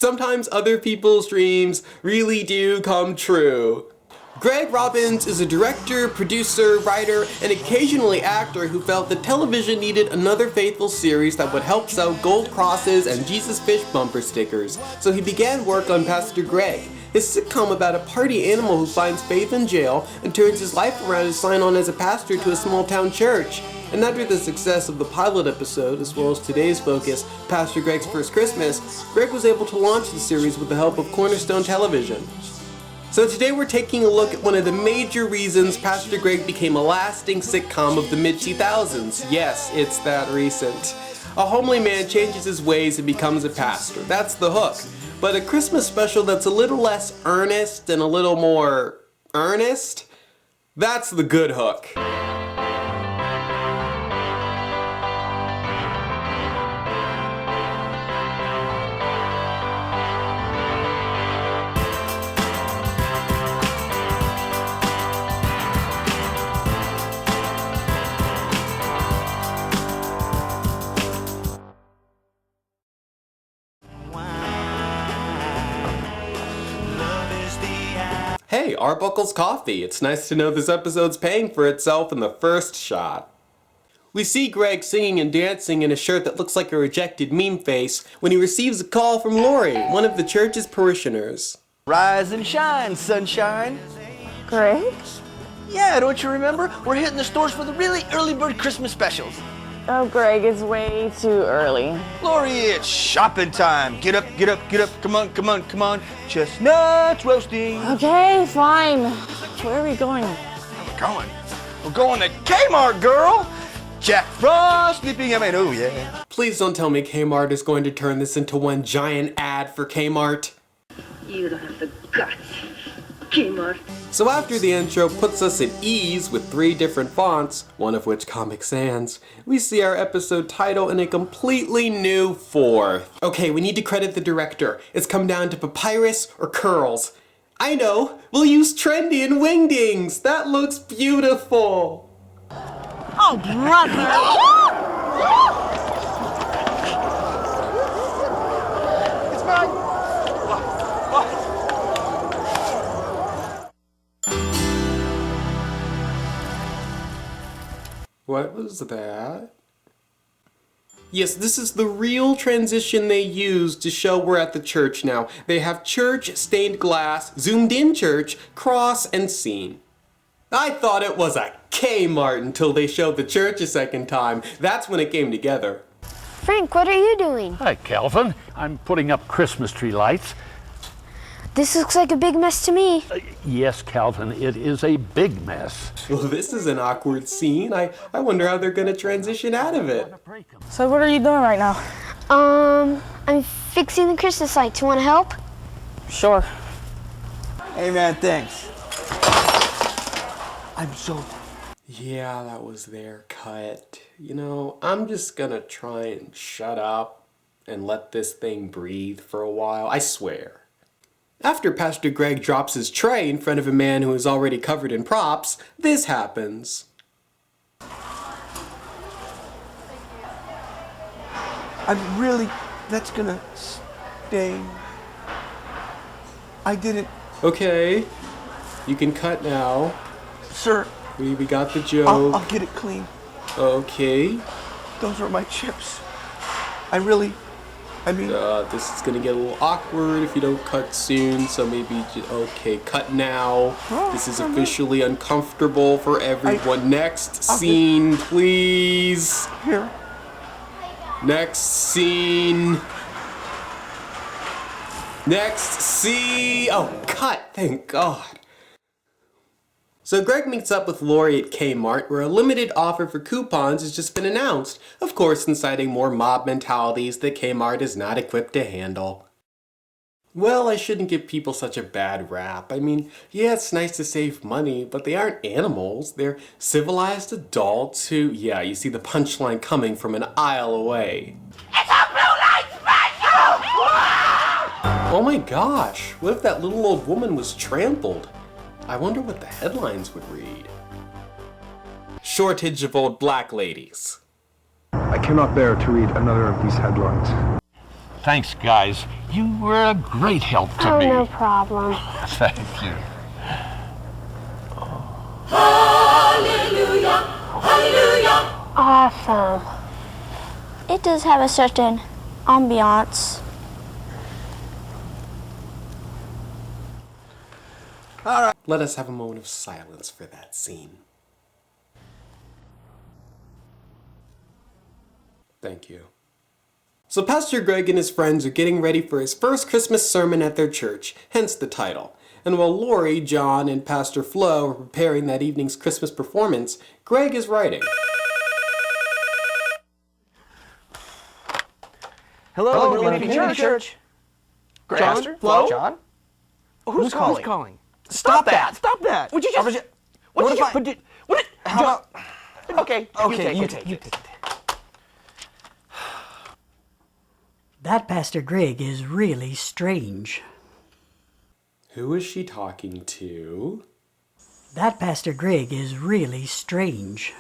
Sometimes other people's dreams really do come true. Greg Robbins is a director, producer, writer, and occasionally actor who felt that television needed another faithful series that would help sell gold crosses and Jesus Fish bumper stickers, so he began work on Pastor Greg, his sitcom about a party animal who finds faith in jail and turns his life around to sign on as a pastor to a small town church. And after the success of the pilot episode, as well as today's focus, Pastor Greg's First Christmas, Greg was able to launch the series with the help of Cornerstone Television. So today we're taking a look at one of the major reasons Pastor Greg became a lasting sitcom of the mid-2000s. Yes, it's that recent. A homely man changes his ways and becomes a pastor. That's the hook. But a Christmas special that's a little less earnest and a little more earnest? That's the good hook. Hey, Arbuckle's Coffee. It's nice to know this episode's paying for itself in the first shot. We see Greg singing and dancing in a shirt that looks like a rejected meme face when he receives a call from Lori, one of the church's parishioners. Rise and shine, sunshine. Greg? Yeah, don't you remember? We're hitting the stores for the really early bird Christmas specials. Oh, Greg, it's way too early. Lori, it's shopping time. Get up, get up, get up. Come on, come on, come on. Chestnuts roasting. Okay, fine. Where are we going? Where are we going? We're going to Kmart, girl. Jack Frost leaping. Oh, yeah. Please don't tell me Kmart is going to turn this into one giant ad for Kmart. You don't have the guts, Kmart. So after the intro puts us at ease with 3 different fonts, one of which Comic Sans, we see our episode title in a completely new fourth. Okay, we need to credit the director. It's come down to papyrus or curls. I know, we'll use trendy and wingdings. That looks beautiful. Oh, brother. It's mine. What was that? Yes, this is the real transition they used to show we're at the church now. They have church, stained glass, zoomed in church, cross, and scene. I thought it was a Kmart until they showed the church a second time. That's when it came together. Frank, what are you doing? Hi, Calvin. I'm putting up Christmas tree lights. This looks like a big mess to me. Yes, Calvin, it is a big mess. Well, this is an awkward scene. I wonder how they're gonna transition out of it. So what are you doing right now? I'm fixing the Christmas lights. You want to help? Sure. Hey, man, thanks. I'm so... Yeah, that was their cut. You know, I'm just gonna try and shut up and let this thing breathe for a while. I swear. After Pastor Greg drops his tray in front of a man who is already covered in props, this happens. I'm really... That's gonna sting. I didn't... Okay, you can cut now. Sir, We got the joke. I'll get it clean. Okay. Those were my chips. I mean... This is gonna get a little awkward if you don't cut soon, so maybe, okay, cut now. This is officially uncomfortable for everyone. Next scene, please. Here. Next scene. Next scene. Oh, cut, thank God. So Greg meets up with Lori at Kmart, where a limited offer for coupons has just been announced, of course inciting more mob mentalities that Kmart is not equipped to handle. Well, I shouldn't give people such a bad rap. I mean, yeah, it's nice to save money, but they aren't animals. They're civilized adults who, yeah, you see the punchline coming from an aisle away. It's a blue light special! Oh my gosh, what if that little old woman was trampled? I wonder what the headlines would read. Shortage of old black ladies. I cannot bear to read another of these headlines. Thanks, guys. You were a great help to me. No problem. Thank you. Hallelujah, hallelujah. Awesome. It does have a certain ambiance. Let us have a moment of silence for that scene. Thank you. So Pastor Greg and his friends are getting ready for his first Christmas sermon at their church, hence the title. And while Lori, John, and Pastor Flo are preparing that evening's Christmas performance, Greg is writing. Hello, Community Church. Pastor? Flo? John? Who's calling? Stop that! Stop that! Would you just... What if I... How about... Okay, you take it. That Pastor Greg is really strange. Who is she talking to? That Pastor Greg is really strange.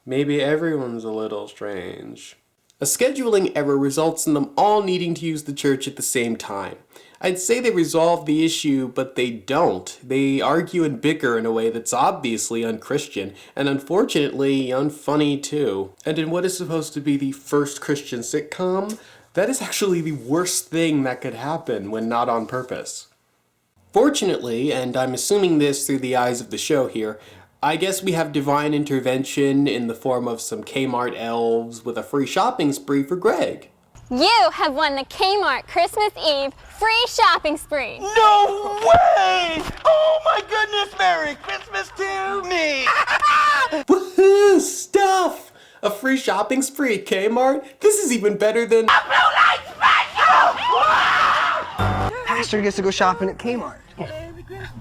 Maybe everyone's a little strange. A scheduling error results in them all needing to use the church at the same time. I'd say they resolve the issue, but they don't. They argue and bicker in a way that's obviously unchristian, and unfortunately unfunny too. And in what is supposed to be the first Christian sitcom, that is actually the worst thing that could happen when not on purpose. Fortunately, and I'm assuming this through the eyes of the show here, I guess we have divine intervention in the form of some Kmart elves with a free shopping spree for Greg. You have won the Kmart Christmas Eve free shopping spree. No way! Oh my goodness, Merry Christmas to me! Woohoo! Stuff! A free shopping spree at Kmart? This is even better than... Pastor gets to go shopping at Kmart.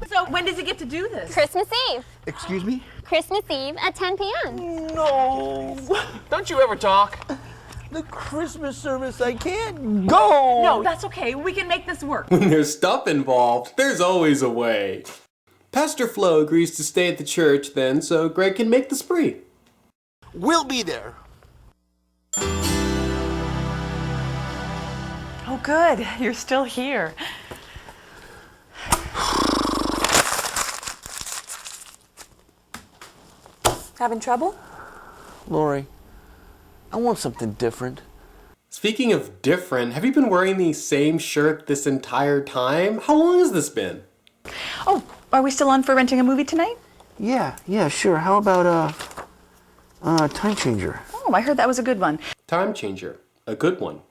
So when does he get to do this? Christmas Eve. Excuse me? Christmas Eve at 10 p.m. No! Don't you ever talk? The Christmas service, I can't go! No, that's okay. We can make this work. When there's stuff involved, there's always a way. Pastor Flo agrees to stay at the church then so Greg can make the spree. We'll be there. Oh, good. You're still here. Having trouble? Lori, I want something different. Speaking of different, have you been wearing the same shirt this entire time? How long has this been? Oh, are we still on for renting a movie tonight? Yeah, sure. How about, Time Changer? Oh, I heard that was a good one. Time Changer. A good one.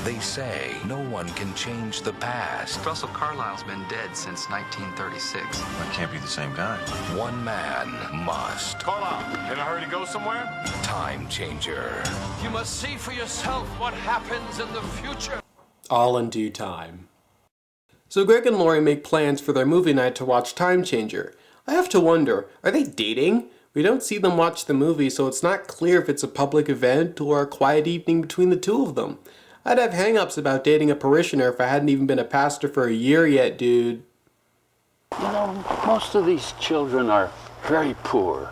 They say no one can change the past. Russell Carlisle's been dead since 1936. That can't be the same guy. One man must. Carlisle, in a hurry to go somewhere? Time Changer. You must see for yourself what happens in the future. All in due time. So Greg and Lori make plans for their movie night to watch Time Changer. I have to wonder, are they dating? We don't see them watch the movie, so it's not clear if it's a public event or a quiet evening between the two of them. I'd have hang-ups about dating a parishioner if I hadn't even been a pastor for a year yet, dude. You know, most of these children are very poor,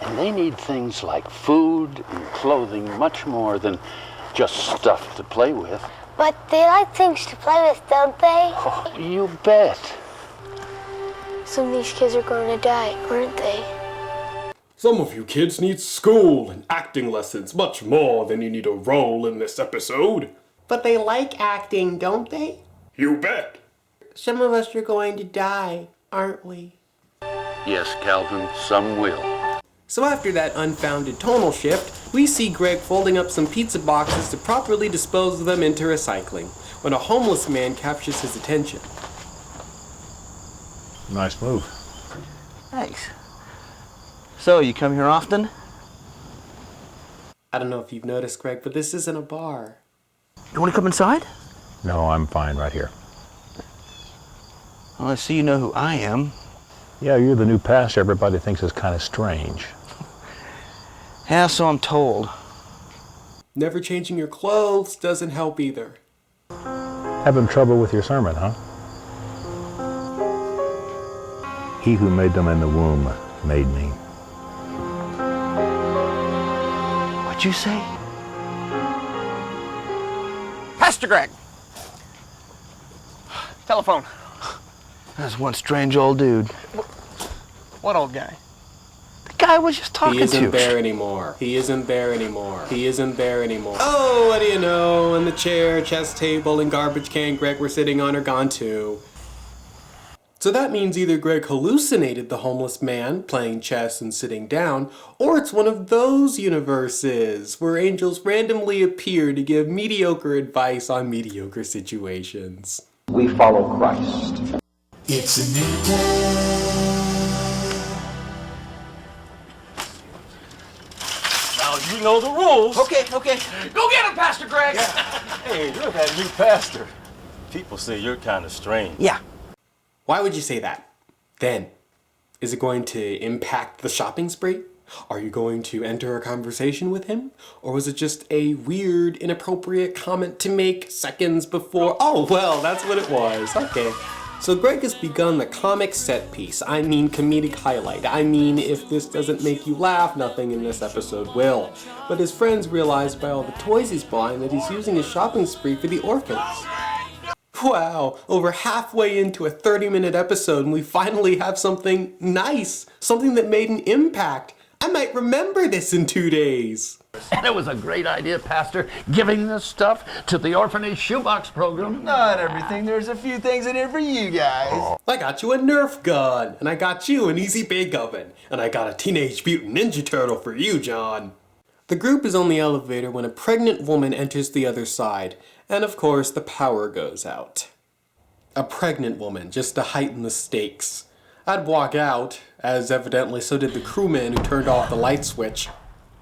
and they need things like food and clothing much more than just stuff to play with. But they like things to play with, don't they? Oh, you bet. Some of these kids are going to die, aren't they? Some of you kids need school and acting lessons much more than you need a role in this episode. But they like acting, don't they? You bet. Some of us are going to die, aren't we? Yes, Calvin, some will. So after that unfounded tonal shift, we see Greg folding up some pizza boxes to properly dispose of them into recycling, when a homeless man captures his attention. Nice move. Thanks. So, you come here often? I don't know if you've noticed, Greg, but this isn't a bar. You want to come inside? No, I'm fine right here. Well, I see you know who I am. Yeah, you're the new pastor everybody thinks is kind of strange. Yeah, so I'm told. Never changing your clothes doesn't help either. Having trouble with your sermon, huh? He who made them in the womb made me. What'd you say? Pastor Greg! Telephone. That's one strange old dude. What old guy? The guy I was just talking to. He isn't there anymore. He isn't there anymore. He isn't there anymore. Oh, what do you know? And the chair, chess table, and garbage can Greg were sitting on are gone too. So that means either Greg hallucinated the homeless man playing chess and sitting down, or it's one of those universes where angels randomly appear to give mediocre advice on mediocre situations. We follow Christ. It's a new day. Now you know the rules. Okay. Go get him, Pastor Greg. Yeah. Hey, you're that new pastor. People say you're kind of strange. Yeah. Why would you say that? Then, is it going to impact the shopping spree? Are you going to enter a conversation with him? Or was it just a weird, inappropriate comment to make seconds before? Oh, well, that's what it was. Okay. So Greg has begun the comic set piece. I mean comedic highlight. I mean, if this doesn't make you laugh, nothing in this episode will. But his friends realize by all the toys he's buying that he's using his shopping spree for the orphans. Wow, over halfway into a 30-minute episode and we finally have something nice, something that made an impact. I might remember this in 2 days. And it was a great idea, Pastor, giving this stuff to the orphanage shoebox program. Not everything. There's a few things in here for you guys. I got you a Nerf gun, and I got you an Easy Bake Oven, and I got a Teenage Mutant Ninja Turtle for you, John. The group is on the elevator when a pregnant woman enters the other side, and of course the power goes out. A pregnant woman, just to heighten the stakes. I'd walk out, as evidently so did the crewman who turned off the light switch.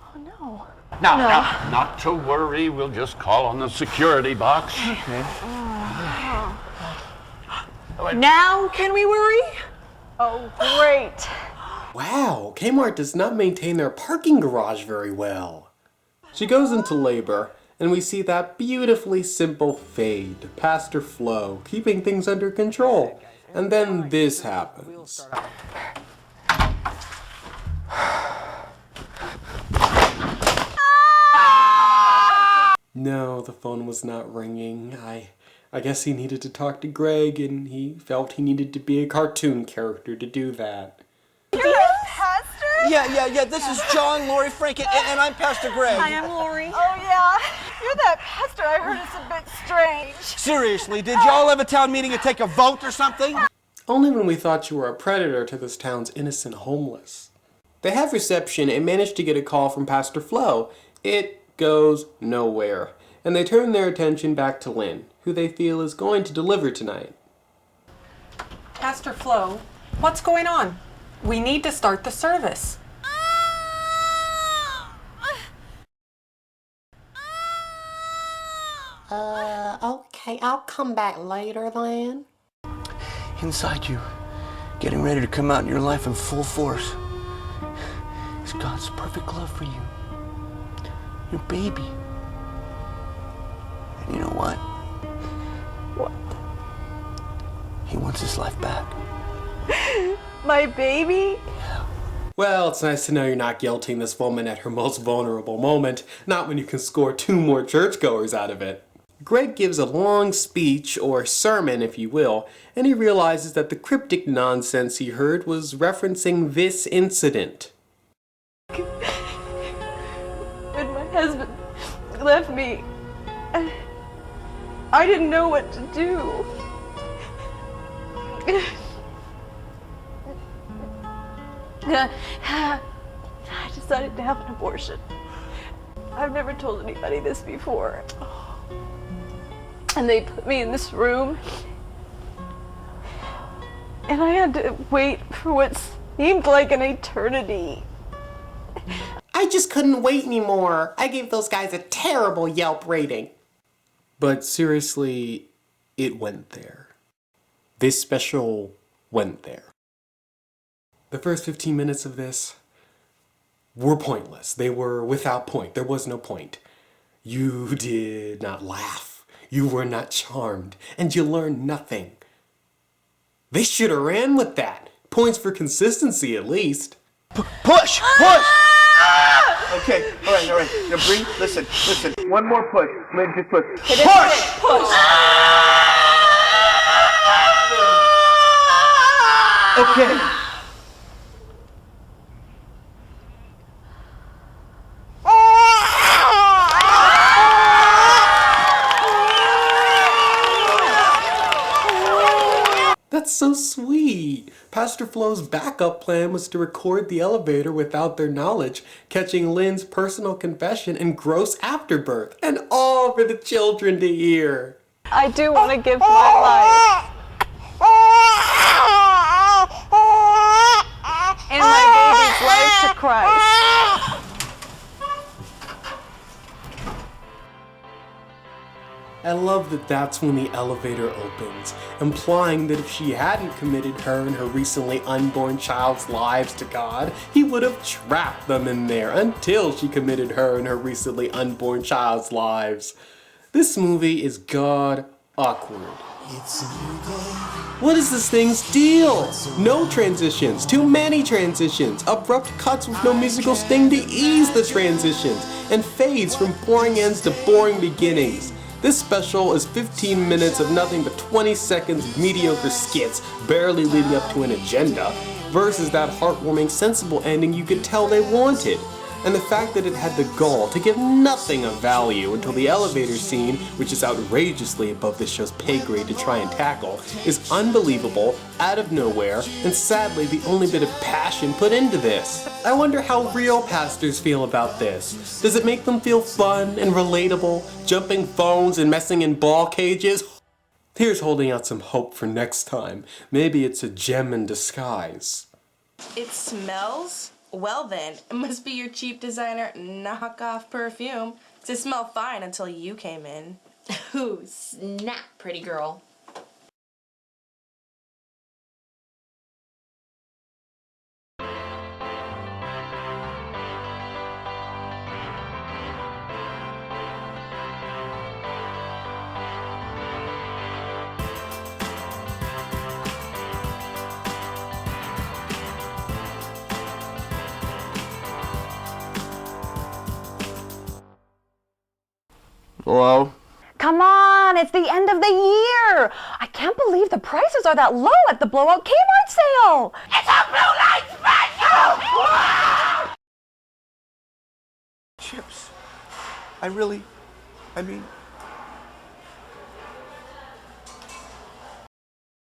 Oh no. Now, not to worry, we'll just call on the security box. Okay. Now can we worry? Oh, great. Wow, Kmart does not maintain their parking garage very well. She goes into labor, and we see that beautifully simple fade, Pastor Flo, keeping things under control. And then this happens. No, the phone was not ringing. I guess he needed to talk to Greg, and he felt he needed to be a cartoon character to do that. You're the pastor? Yeah. This is John, Lori, Frank, and I'm Pastor Greg. Hi, I'm Lori. Oh, yeah. You're that pastor. I heard it's a bit strange. Seriously, did y'all have a town meeting and take a vote or something? Only when we thought you were a predator to this town's innocent homeless. They have reception and manage to get a call from Pastor Flo. It goes nowhere. And they turn their attention back to Lynn, who they feel is going to deliver tonight. Pastor Flo, what's going on? We need to start the service. Okay, I'll come back later then. Inside you, getting ready to come out in your life in full force, is God's perfect love for you. Your baby. And you know what? What? He wants his life back. My baby? Well, it's nice to know you're not guilting this woman at her most vulnerable moment, not when you can score 2 more churchgoers out of it. Greg gives a long speech, or sermon if you will, and he realizes that the cryptic nonsense he heard was referencing this incident. When my husband left me, I didn't know what to do. I decided to have an abortion. I've never told anybody this before. And they put me in this room. And I had to wait for what seemed like an eternity. I just couldn't wait anymore. I gave those guys a terrible Yelp rating. But seriously, it went there. This special went there. The first 15 minutes of this were pointless. They were without point. There was no point. You did not laugh. You were not charmed. And you learned nothing. They should have ran with that. Points for consistency, at least. Push! Okay, all right. Now breathe. Listen. One more push. Maybe just push. Push! Okay. That's so sweet. Pastor Flo's backup plan was to record the elevator without their knowledge, catching Lynn's personal confession and gross afterbirth, and all for the children to hear. I do want to give my life. And my baby's life to Christ. I love that that's when the elevator opens, implying that if she hadn't committed her and her recently unborn child's lives to God, he would have trapped them in there until she committed her and her recently unborn child's lives. This movie is god awkward. What is this thing's deal? No transitions, too many transitions, abrupt cuts with no musical sting to ease the transitions, and fades from boring ends to boring beginnings. This special is 15 minutes of nothing but 20 seconds of mediocre skits barely leading up to an agenda, versus that heartwarming, sensible ending you could tell they wanted. And the fact that it had the gall to give nothing of value until the elevator scene, which is outrageously above this show's pay grade to try and tackle, is unbelievable, out of nowhere, and sadly the only bit of passion put into this. I wonder how real pastors feel about this. Does it make them feel fun and relatable, jumping phones and messing in ball cages? Here's holding out some hope for next time. Maybe it's a gem in disguise. It smells? Well then, it must be your cheap designer knockoff perfume. 'Cause it smelled fine until you came in. Ooh, snap, pretty girl. Hello? Come on, it's the end of the year. I can't believe the prices are that low at the blowout Kmart sale. It's a blue light special! Chips. I mean,